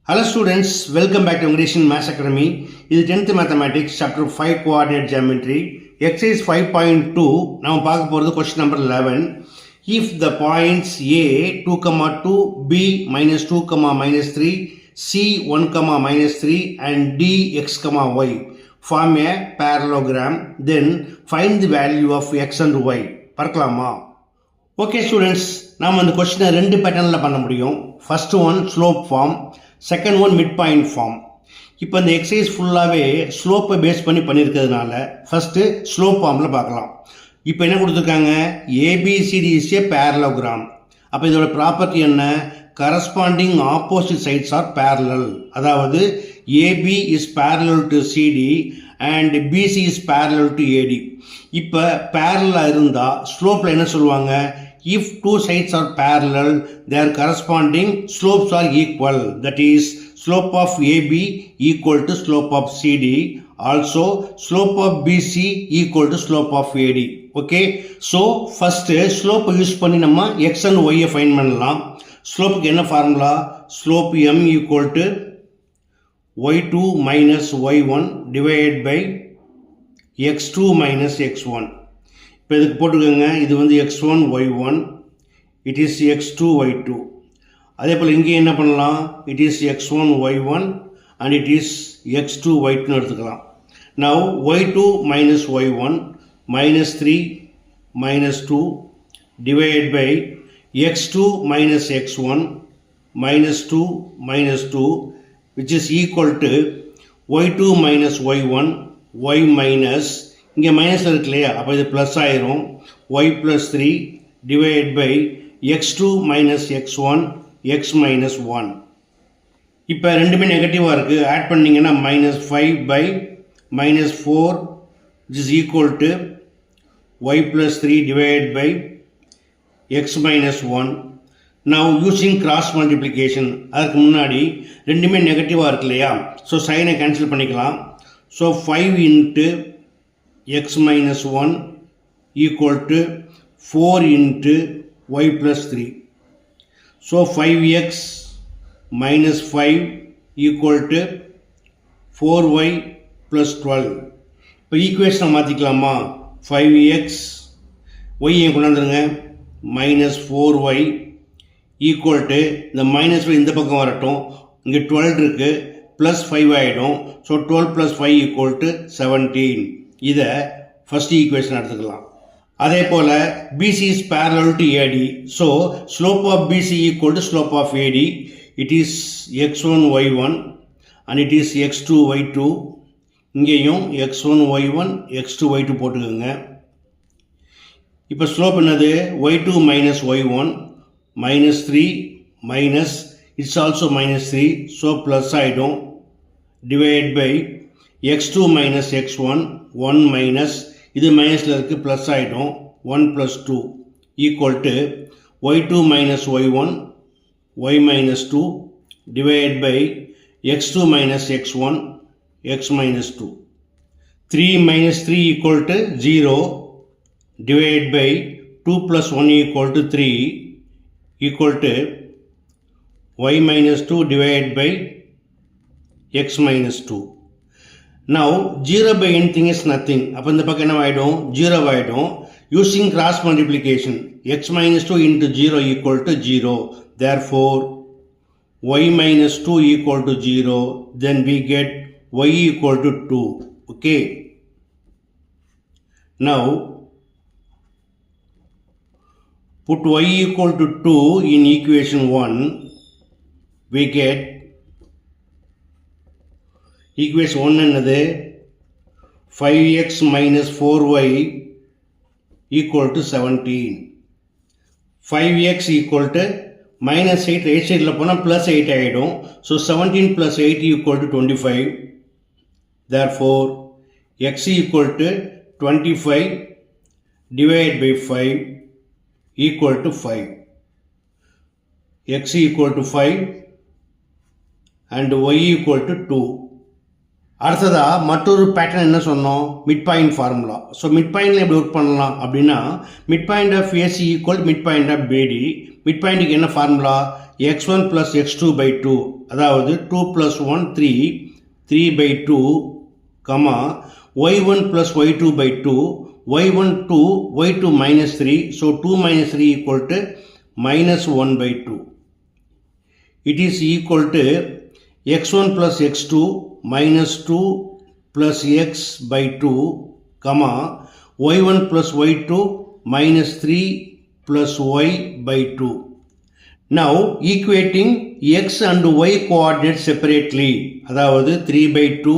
Hello students, welcome back to English in Maths Academy. This is 10th Mathematics, Chapter 5 Coordinate Geometry. Exercise 5.2, now we question number 11. If the points A 2, 2, B minus 2, minus 3, C 1, minus 3 and D x, y form a parallelogram, then find the value of x and y. பார்க்கலாமா? Okay students, நாம் அந்த கொஸ்டினை ரெண்டு பேட்டர்னில் பண்ண முடியும். First one slope form, second one mid point form. இப்போ இந்த எக்ஸசைஸ் ஃபுல்லாகவே ஸ்லோப்பை பேஸ் பண்ணியிருக்கிறதுனால ஃபஸ்ட்டு ஸ்லோப் ஃபார்மில் பார்க்கலாம். இப்போ என்ன கொடுத்துருக்காங்க, ஏபிசிடி இஸ் ஏ பேரலோகிராம். அப்போ இதோட ப்ராப்பர்ட்டி என்ன, corresponding opposite sides are parallel. அதாவது AB is parallel to CD and BC is parallel to AD. இப்போ பேரலாக இருந்தால் ஸ்லோப்பில் என்ன சொல்லுவாங்க, if two sides are parallel, their corresponding slopes are equal. That is, slope of AB equal to slope of CD. Also, slope of BC equal to slope of AD. Okay. So, first slope use பண்ணி நம்ம x and y find பண்ணலாம். Slope என்ன formula? Slope m equal to y2 minus y1 divided by x2 minus x1. இப்போ இதுக்கு போட்டுக்கோங்க, இது வந்து x1 y1, it is x2 y2. அதே போல் இங்கே என்ன பண்ணலாம், it is x1 y1 and it is x2 y2 எடுத்துக்கலாம். Now y2 minus y1 minus 3 minus 2 divided by x2 minus x1 minus 2 minus 2 which is equal to y2 minus y1 y minus, இங்கே மைனஸில் இருக்கு இல்லையா, அப்போ இது plus ஆயிரும், y plus 3 divided by x2 minus x1 x minus 1. இப்போ ரெண்டுமே நெகட்டிவாக இருக்குது, ஆட் பண்ணிங்கன்னா minus 5 by minus 4 which is equal to y plus 3 divided by x minus 1. Now using cross multiplication, அதுக்கு முன்னாடி ரெண்டுமே நெகட்டிவாக இருக்கு இல்லையா, ஸோ சைனை கேன்சல் பண்ணிக்கலாம். So 5 into x minus 1 equal to 4 into y plus 3. So 5x minus 5 equal to 4y plus 12. இப்போ ஈக்குவேஷனை மாற்றிக்கலாமா, 5x y கொண்டாந்துருங்க மைனஸ் 4y ஈக்குவல் டு, இந்த மைனஸ் இந்த பக்கம் வரட்டும், இங்கே 12 இருக்குது ப்ளஸ் 5 ஆகிடும். So 12 plus 5 equal to 17. இதை ஃபஸ்ட் ஈக்குவேஷன் எடுத்துக்கலாம். அதே போல் BC is parallel to AD. So slope of BC equal to slope of AD. It is x1 y1 and it is x2 y2. இங்கேயும் x1 y1 x2 y2 போட்டுக்கோங்க. இப்போ slope என்னது, y2 minus y1 minus 3 minus, it's also minus 3, so plus ஆகிடும், divided by x2 minus x1 1 minus, இது மைனஸில் இருக்குது plus ஆகிடும், 1 plus 2 equal to y2 minus y1 y minus 2 divided by x2 minus x1 x minus 2. 3 minus 3 equal to 0 divided by 2 plus 1 equal to 3 equal to y minus 2 divided by x minus 2. Now 0 by anything is nothing. அப்போ இந்த பக்கம் என்ன ஆகிடும், 0 ஆகிடும். Using cross multiplication, x minus 2 into 0 equal to 0. Therefore y minus 2 equal to 0. Then we get y equal to 2. Okay. Now put y equal to 2 in equation 1. We get equation 1 என்னது, 5x minus 4y equal to 17. 5x equal to minus 8, right சைடில் போனால் plus 8 ஆகிடும். So 17 plus 8 equal to 25. Therefore x equal to 25 divided by 5 equal to 5. x equal to 5 and y equal to 2. அடுத்ததாக மற்றொரு pattern என்ன சொன்னோம், mid point formula. So mid பாயிண்டில் எப்படி work பண்ணலாம் அப்படின்னா, mid point of AC equal mid point of BD. Mid பாயிண்ட்டுக்கு என்ன formula? x1 plus x2 by 2, அதாவது 2 plus 1 3, 3 by 2, comma y1 plus y2 by 2, y1 2, y2 minus 3, so 2 minus 3 equal to minus 1 by 2. It is equal to x1 plus x2 minus 2 plus x by 2, comma y1 plus y2 minus 3 plus y by 2. Now equating x and y coordinates separately, அதாவது 3 by 2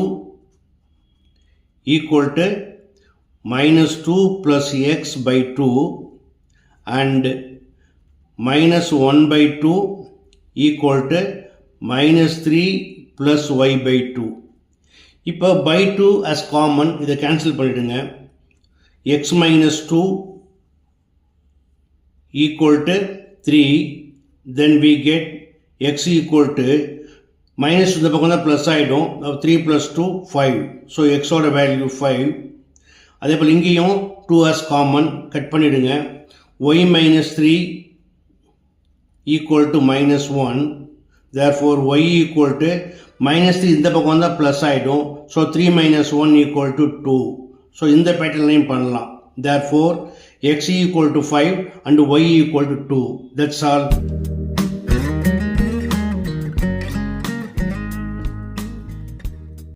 equal to minus 2 plus x by 2 and minus 1 by 2 equal to minus 3 plus y by 2. இப்போ by 2 as common, இதை cancel பண்ணிடுங்க. x minus 2 equal to 3, then we get x equal to minus இந்த பக்கம் தான் plus ஆகிடும். 3 plus 2 5, so x ஓட value 5. அதே போல் இங்கேயும் 2 as common, கட் பண்ணிடுங்க. y minus 3 equal to minus 1, therefore y equal to minus 3 இந்த பக்கம் தான் plus ஆகிடும், so 3 minus 1 equal to 2. So இந்த பேட்டர்ன்லையும் பண்ணலாம். therefore x equal to 5 and y equal to 2. That's all.